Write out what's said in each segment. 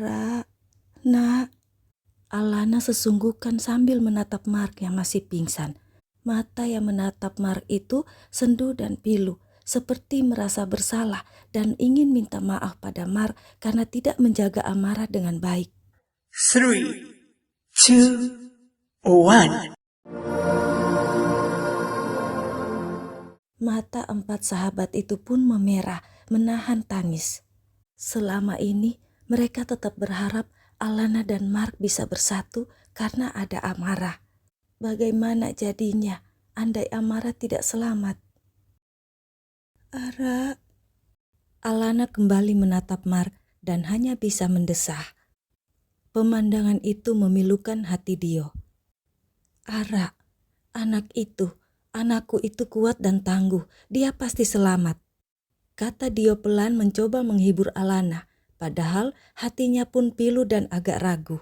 Ara, nak, Alana sesungguhkan sambil menatap Mark yang masih pingsan. Mata yang menatap Mark itu sendu dan pilu, seperti merasa bersalah dan ingin minta maaf pada Mark karena tidak menjaga amarah dengan baik. 3, 2, 1. Mata empat sahabat itu pun memerah, menahan tangis. Selama ini mereka tetap berharap Alana dan Mark bisa bersatu karena ada amarah. Bagaimana jadinya andai amarah tidak selamat? Ara. Alana kembali menatap Mark dan hanya bisa mendesah. Pemandangan itu memilukan hati Dio. Ara, anakku itu kuat dan tangguh, dia pasti selamat. Kata Dio pelan mencoba menghibur Alana, padahal hatinya pun pilu dan agak ragu.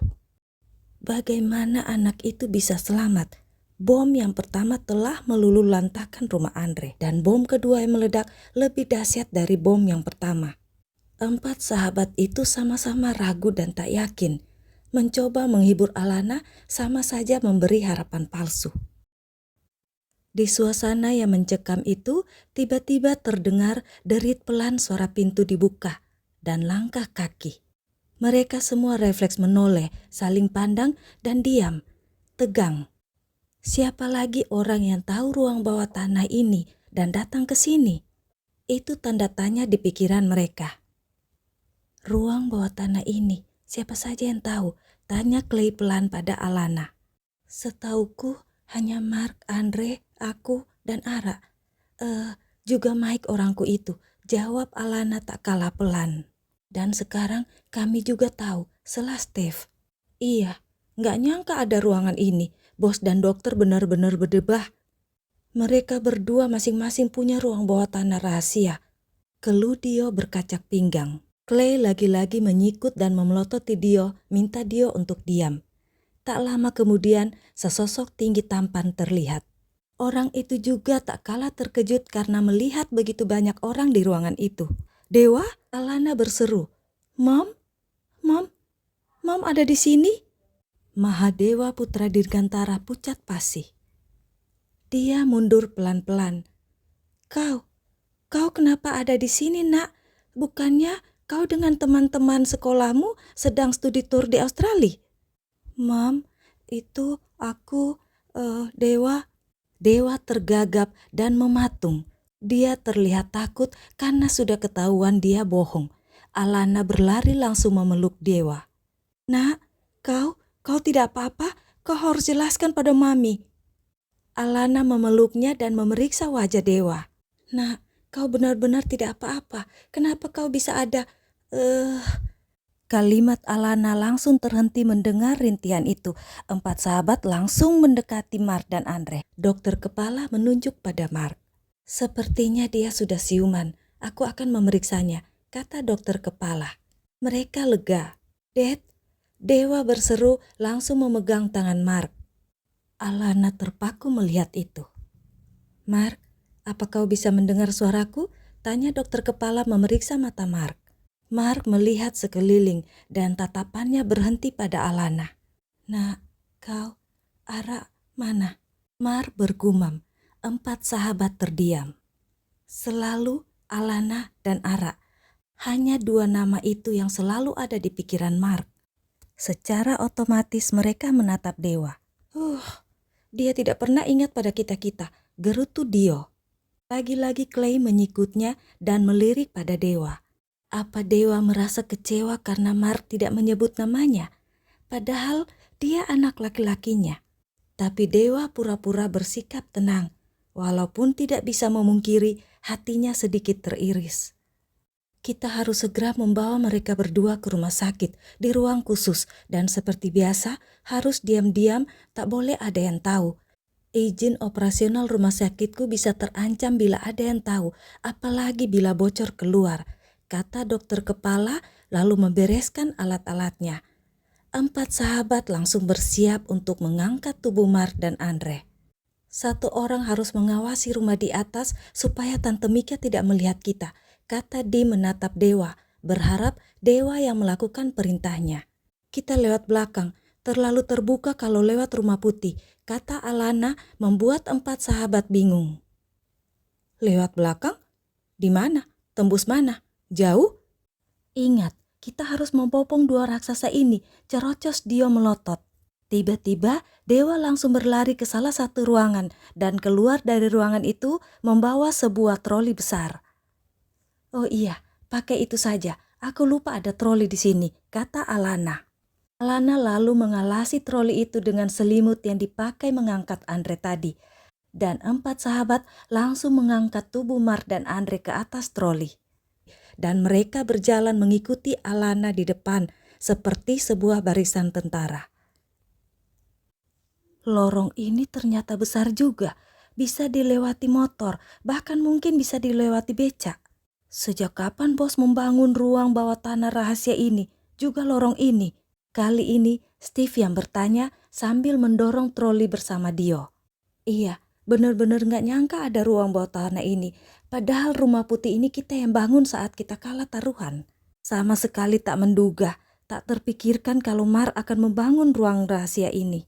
Bagaimana anak itu bisa selamat? Bom yang pertama telah meluluhlantahkan rumah Andre dan bom kedua yang meledak lebih dahsyat dari bom yang pertama. Empat sahabat itu sama-sama ragu dan tak yakin. Mencoba menghibur Alana sama saja memberi harapan palsu. Di suasana yang mencekam itu, tiba-tiba terdengar derit pelan suara pintu dibuka dan langkah kaki. Mereka semua refleks menoleh, saling pandang dan diam, tegang. Siapa lagi orang yang tahu ruang bawah tanah ini dan datang ke sini? Itu tanda tanya di pikiran mereka. Ruang bawah tanah ini, siapa saja yang tahu? Tanya Clay pelan pada Alana. Setauku hanya Mark, Andre, aku, dan Ara. Juga Mike orangku itu, jawab Alana tak kalah pelan. Dan sekarang kami juga tahu, selah Steve. Iya, gak nyangka ada ruangan ini. Bos dan dokter benar-benar berdebah. Mereka berdua masing-masing punya ruang bawah tanah rahasia. Keluh Dio berkacak pinggang. Clay lagi-lagi menyikut dan memelototi Dio, minta Dio untuk diam. Tak lama kemudian, sesosok tinggi tampan terlihat. Orang itu juga tak kalah terkejut karena melihat begitu banyak orang di ruangan itu. Dewa, Alana berseru, Mom ada di sini? Mahadewa putra Dirgantara pucat pasi. Dia mundur pelan-pelan. Kau kenapa ada di sini, nak? Bukannya kau dengan teman-teman sekolahmu sedang studi tour di Australia? Mom, itu aku, Dewa. Dewa tergagap dan mematung. Dia terlihat takut karena sudah ketahuan dia bohong. Alana berlari langsung memeluk Dewa. Nak, kau tidak apa-apa? Kau harus jelaskan pada Mami. Alana memeluknya dan memeriksa wajah Dewa. Nak, kau benar-benar tidak apa-apa. Kenapa kau bisa ada... Kalimat Alana langsung terhenti mendengar rintihan itu. Empat sahabat langsung mendekati Mark dan Andre. Dokter kepala menunjuk pada Mark. Sepertinya dia sudah siuman. Aku akan memeriksanya, kata dokter kepala. Mereka lega. Dad, Dewa berseru langsung memegang tangan Mark. Alana terpaku melihat itu. Mark, apa kau bisa mendengar suaraku? Tanya dokter kepala memeriksa mata Mark. Mark melihat sekeliling dan tatapannya berhenti pada Alana. Nak, kau, Ara, mana? Mark bergumam. Empat sahabat terdiam. Selalu Alana dan Ara. Hanya dua nama itu yang selalu ada di pikiran Mark. Secara otomatis mereka menatap Dewa. Dia tidak pernah ingat pada kita-kita, gerutu Dio. Lagi-lagi Clay menyikutnya dan melirik pada Dewa. Apa Dewa merasa kecewa karena Mark tidak menyebut namanya? Padahal dia anak laki-lakinya. Tapi Dewa pura-pura bersikap tenang, walaupun tidak bisa memungkiri hatinya sedikit teriris. Kita harus segera membawa mereka berdua ke rumah sakit di ruang khusus dan seperti biasa harus diam-diam, tak boleh ada yang tahu. Izin operasional rumah sakitku bisa terancam bila ada yang tahu, apalagi bila bocor keluar, kata dokter kepala lalu membereskan alat-alatnya. Empat sahabat langsung bersiap untuk mengangkat tubuh Mark dan Andre. Satu orang harus mengawasi rumah di atas supaya Tante Mika tidak melihat kita, kata Di menatap Dewa. berharap Dewa yang melakukan perintahnya. Kita lewat belakang, terlalu terbuka kalau lewat rumah putih, kata Alana membuat 4 sahabat bingung. Lewat belakang? Di mana? Tembus mana? Jauh? Ingat, kita harus membopong 2 raksasa ini, cerocos Dio melotot. Tiba-tiba Dewa langsung berlari ke salah satu ruangan dan keluar dari ruangan itu membawa sebuah troli besar. Oh iya, pakai itu saja. Aku lupa ada troli di sini, kata Alana. Alana lalu mengalasi troli itu dengan selimut yang dipakai mengangkat Andre tadi. Dan 4 sahabat langsung mengangkat tubuh Mark dan Andre ke atas troli. Dan mereka berjalan mengikuti Alana di depan seperti sebuah barisan tentara. Lorong ini ternyata besar juga, bisa dilewati motor, bahkan mungkin bisa dilewati becak. Sejak kapan bos membangun ruang bawah tanah rahasia ini, juga lorong ini? Kali ini Steve yang bertanya sambil mendorong troli bersama Dio. Iya, benar-benar gak nyangka ada ruang bawah tanah ini. Padahal rumah putih ini kita yang bangun saat kita kalah taruhan. Sama sekali tak menduga, tak terpikirkan kalau Mar akan membangun ruang rahasia ini.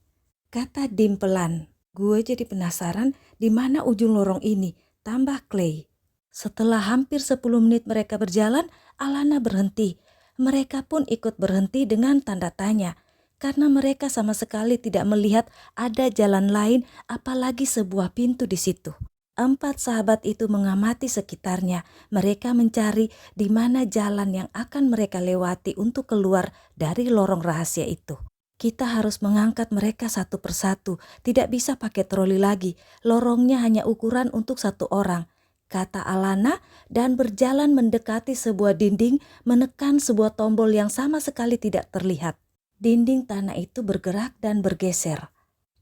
Kata Dim pelan. Gue jadi penasaran di mana ujung lorong ini, tambah Clay. Setelah hampir 10 menit mereka berjalan, Alana berhenti. Mereka pun ikut berhenti dengan tanda tanya. Karena mereka sama sekali tidak melihat ada jalan lain apalagi sebuah pintu di situ. 4 sahabat itu mengamati sekitarnya. Mereka mencari di mana jalan yang akan mereka lewati untuk keluar dari lorong rahasia itu. Kita harus mengangkat mereka satu persatu, tidak bisa pakai troli lagi. Lorongnya hanya ukuran untuk 1 orang, kata Alana dan berjalan mendekati sebuah dinding, menekan sebuah tombol yang sama sekali tidak terlihat. Dinding tanah itu bergerak dan bergeser.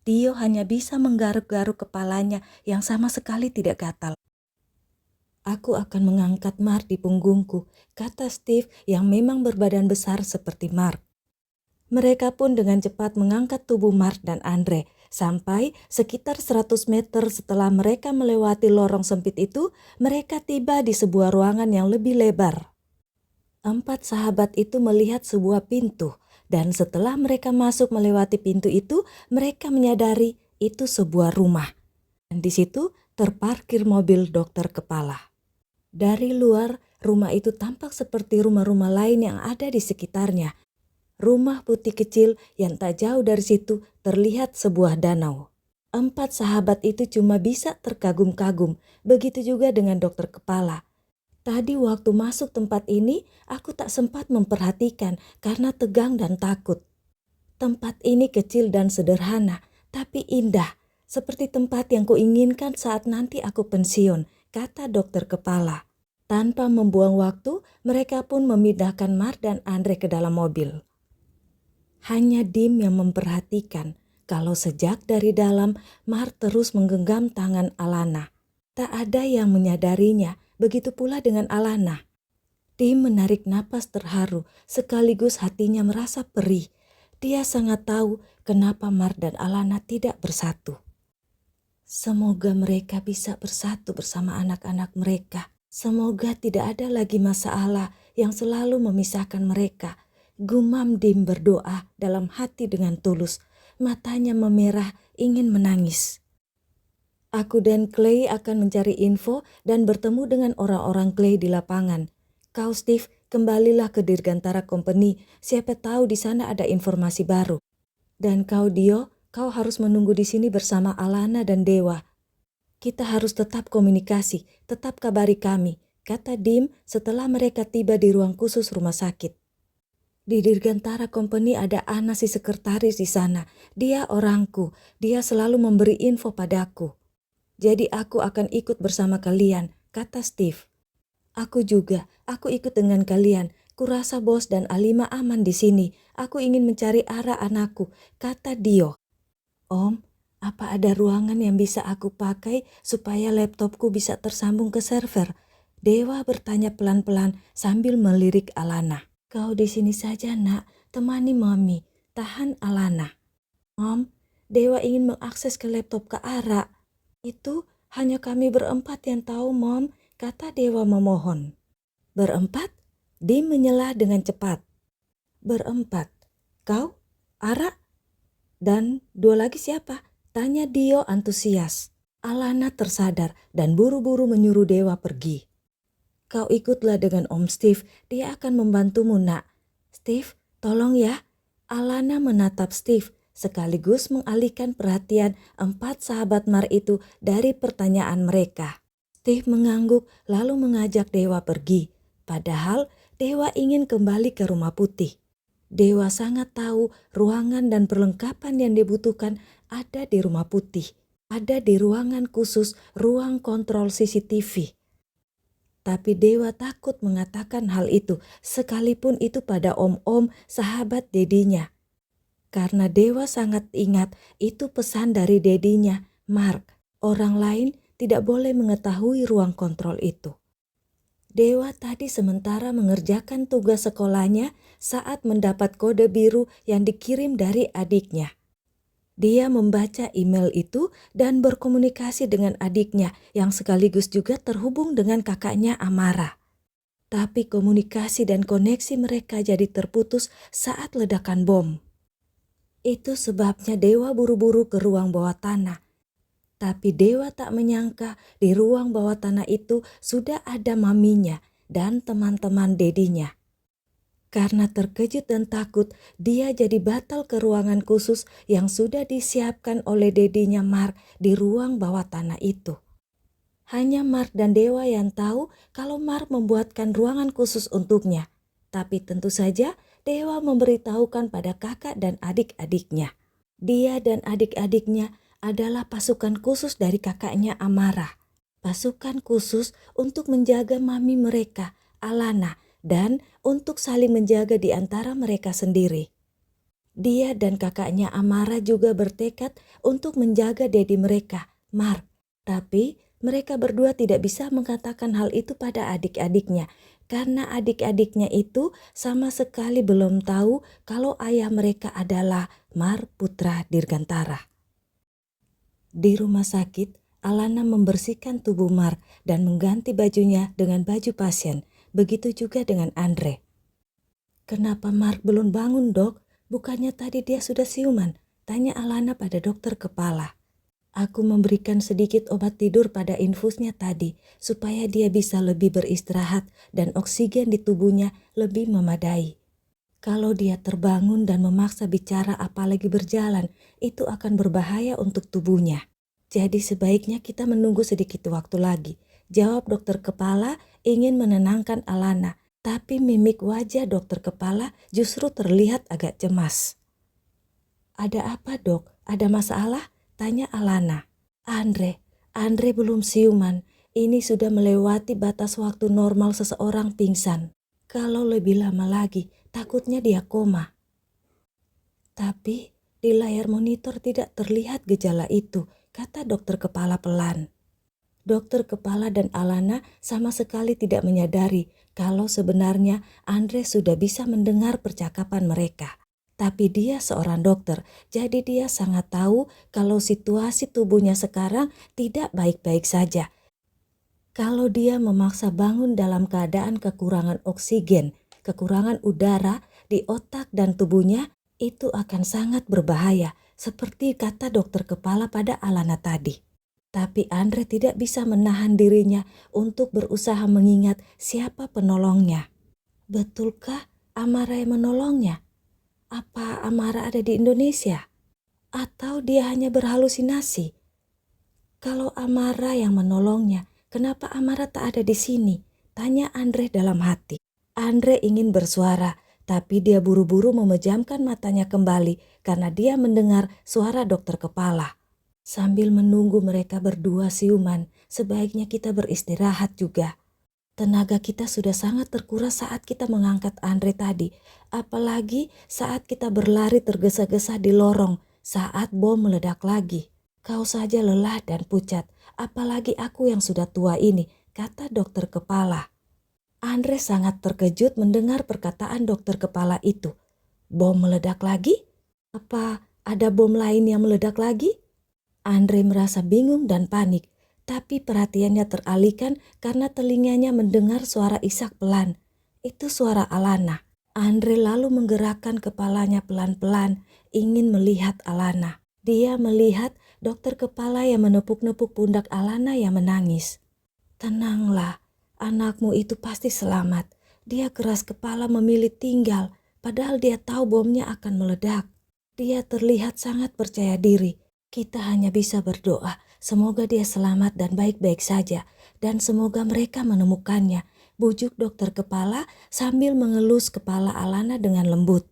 Dio hanya bisa menggaruk-garuk kepalanya yang sama sekali tidak gatal. Aku akan mengangkat Mark di punggungku, kata Steve yang memang berbadan besar seperti Mark. Mereka pun dengan cepat mengangkat tubuh Mark dan Andre. Sampai sekitar 100 meter setelah mereka melewati lorong sempit itu, mereka tiba di sebuah ruangan yang lebih lebar. 4 sahabat itu melihat sebuah pintu. Dan setelah mereka masuk melewati pintu itu, mereka menyadari itu sebuah rumah. Dan di situ terparkir mobil dokter kepala. Dari luar, rumah itu tampak seperti rumah-rumah lain yang ada di sekitarnya. Rumah putih kecil yang tak jauh dari situ terlihat sebuah danau. 4 sahabat itu cuma bisa terkagum-kagum, begitu juga dengan dokter kepala. Tadi waktu masuk tempat ini, aku tak sempat memperhatikan karena tegang dan takut. Tempat ini kecil dan sederhana, tapi indah, seperti tempat yang kuinginkan saat nanti aku pensiun, kata dokter kepala. Tanpa membuang waktu, mereka pun memindahkan Mark dan Andre ke dalam mobil. Hanya Dim yang memperhatikan kalau sejak dari dalam Mark terus menggenggam tangan Alana. Tak ada yang menyadarinya, begitu pula dengan Alana. Dim menarik napas terharu sekaligus hatinya merasa perih. Dia sangat tahu kenapa Mark dan Alana tidak bersatu. Semoga mereka bisa bersatu bersama anak-anak mereka. Semoga tidak ada lagi masalah yang selalu memisahkan mereka. Gumam Dim berdoa dalam hati dengan tulus. Matanya memerah ingin menangis. Aku dan Clay akan mencari info dan bertemu dengan orang-orang Clay di lapangan. Kau Steve, kembalilah ke Dirgantara Company. Siapa tahu di sana ada informasi baru. Dan kau Dio, kau harus menunggu di sini bersama Alana dan Dewa. Kita harus tetap komunikasi, tetap kabari kami, kata Dim setelah mereka tiba di ruang khusus rumah sakit. Di Dirgantara Company ada Ana si sekretaris di sana. Dia orangku, dia selalu memberi info padaku. Jadi aku akan ikut bersama kalian, kata Steve. Aku juga, aku ikut dengan kalian. Kurasa bos dan Alima aman di sini. Aku ingin mencari arah anakku, kata Dio. Om, apa ada ruangan yang bisa aku pakai supaya laptopku bisa tersambung ke server? Dewa bertanya pelan-pelan sambil melirik Alana. Kau di sini saja nak, temani mami, tahan Alana. Mom, Dewa ingin mengakses ke laptop Kak Ara. Itu hanya kami berempat yang tahu, Mom, kata Dewa memohon. Berempat? Dim menyela dengan cepat. "Berempat. Kau, Ara, dan dua lagi siapa?" tanya Dio antusias. Alana tersadar dan buru-buru menyuruh Dewa pergi. "Kau ikutlah dengan Om Steve, dia akan membantumu, nak." "Steve, tolong ya." Alana menatap Steve sekaligus mengalihkan perhatian empat sahabat Mar itu dari pertanyaan mereka. Steve mengangguk lalu mengajak Dewa pergi. Padahal Dewa ingin kembali ke Rumah Putih. Dewa sangat tahu ruangan dan perlengkapan yang dibutuhkan ada di Rumah Putih. Ada di ruangan khusus ruang kontrol CCTV. Tapi Dewa takut mengatakan hal itu, sekalipun itu pada om-om sahabat dedinya. Karena Dewa sangat ingat itu pesan dari dedinya, Mark. Orang lain tidak boleh mengetahui ruang kontrol itu. Dewa tadi sementara mengerjakan tugas sekolahnya saat mendapat kode biru yang dikirim dari adiknya. Dia membaca email itu dan berkomunikasi dengan adiknya yang sekaligus juga terhubung dengan kakaknya Amara. Tapi komunikasi dan koneksi mereka jadi terputus saat ledakan bom. Itu sebabnya Dewa buru-buru ke ruang bawah tanah. Tapi Dewa tak menyangka di ruang bawah tanah itu sudah ada maminya dan teman-teman dedinya. Karena terkejut dan takut, dia jadi batal ke ruangan khusus yang sudah disiapkan oleh dedinya Mark di ruang bawah tanah itu. Hanya Mark dan Dewa yang tahu kalau Mark membuatkan ruangan khusus untuknya. Tapi tentu saja Dewa memberitahukan pada kakak dan adik-adiknya. Dia dan adik-adiknya adalah pasukan khusus dari kakaknya Amara. Pasukan khusus untuk menjaga mami mereka, Alana, dan untuk saling menjaga di antara mereka sendiri. Dia dan kakaknya Amara juga bertekad untuk menjaga dedi mereka, Mark. Tapi mereka berdua tidak bisa mengatakan hal itu pada adik-adiknya karena adik-adiknya itu sama sekali belum tahu kalau ayah mereka adalah Mark putra Dirgantara. Di rumah sakit, Alana membersihkan tubuh Mark dan mengganti bajunya dengan baju pasien. Begitu juga dengan Andre. "Kenapa Mark belum bangun, Dok? Bukannya tadi dia sudah siuman?" tanya Alana pada dokter kepala. "Aku memberikan sedikit obat tidur pada infusnya tadi supaya dia bisa lebih beristirahat dan oksigen di tubuhnya lebih memadai. Kalau dia terbangun dan memaksa bicara apalagi berjalan, itu akan berbahaya untuk tubuhnya. Jadi sebaiknya kita menunggu sedikit waktu lagi," jawab dokter kepala ingin menenangkan Alana. Tapi mimik wajah dokter kepala justru terlihat agak cemas. "Ada apa, Dok? Ada masalah?" tanya Alana. Andre belum siuman. Ini sudah melewati batas waktu normal seseorang pingsan. Kalau lebih lama lagi, takutnya dia koma." "Tapi di layar monitor tidak terlihat gejala itu," kata dokter kepala pelan. Dokter kepala dan Alana sama sekali tidak menyadari kalau sebenarnya Andre sudah bisa mendengar percakapan mereka. Tapi dia seorang dokter, jadi dia sangat tahu kalau situasi tubuhnya sekarang tidak baik-baik saja. Kalau dia memaksa bangun dalam keadaan kekurangan oksigen, kekurangan udara di otak dan tubuhnya, itu akan sangat berbahaya, seperti kata dokter kepala pada Alana tadi. Tapi Andre tidak bisa menahan dirinya untuk berusaha mengingat siapa penolongnya. Betulkah Amara yang menolongnya? Apa Amara ada di Indonesia? Atau dia hanya berhalusinasi? Kalau Amara yang menolongnya, kenapa Amara tak ada di sini? Tanya Andre dalam hati. Andre ingin bersuara, tapi dia buru-buru memejamkan matanya kembali karena dia mendengar suara dokter kepala. "Sambil menunggu mereka berdua siuman, sebaiknya kita beristirahat juga. Tenaga kita sudah sangat terkuras saat kita mengangkat Andre tadi, apalagi saat kita berlari tergesa-gesa di lorong saat bom meledak lagi. Kau saja lelah dan pucat, apalagi aku yang sudah tua ini," kata dokter kepala. Andre sangat terkejut mendengar perkataan dokter kepala itu. Bom meledak lagi? Apa ada bom lain yang meledak lagi? Andre merasa bingung dan panik, tapi perhatiannya teralihkan karena telinganya mendengar suara Ishak pelan. Itu suara Alana. Andre lalu menggerakkan kepalanya pelan-pelan, ingin melihat Alana. Dia melihat dokter kepala yang menepuk-nepuk pundak Alana yang menangis. Tenanglah, anakmu itu pasti selamat. Dia keras kepala memilih tinggal, padahal dia tahu bomnya akan meledak. Dia terlihat sangat percaya diri. Kita hanya bisa berdoa, semoga dia selamat dan baik-baik saja. Dan semoga mereka menemukannya, bujuk dokter kepala sambil mengelus kepala Alana dengan lembut.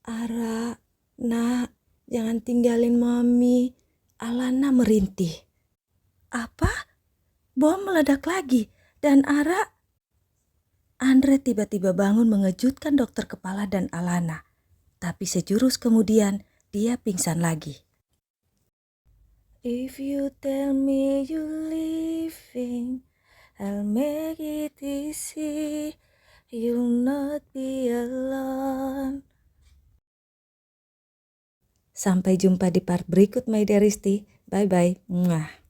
Ara, nak, jangan tinggalin mami. Alana merintih. Apa? Bom meledak lagi dan Andre tiba-tiba bangun mengejutkan dokter kepala dan Alana. Tapi sejurus kemudian dia pingsan lagi. If you tell me you leaving, I'll make it easy. You'll not be alone. Sampai jumpa di part berikut, My Dearisti. Bye-bye. Mwah.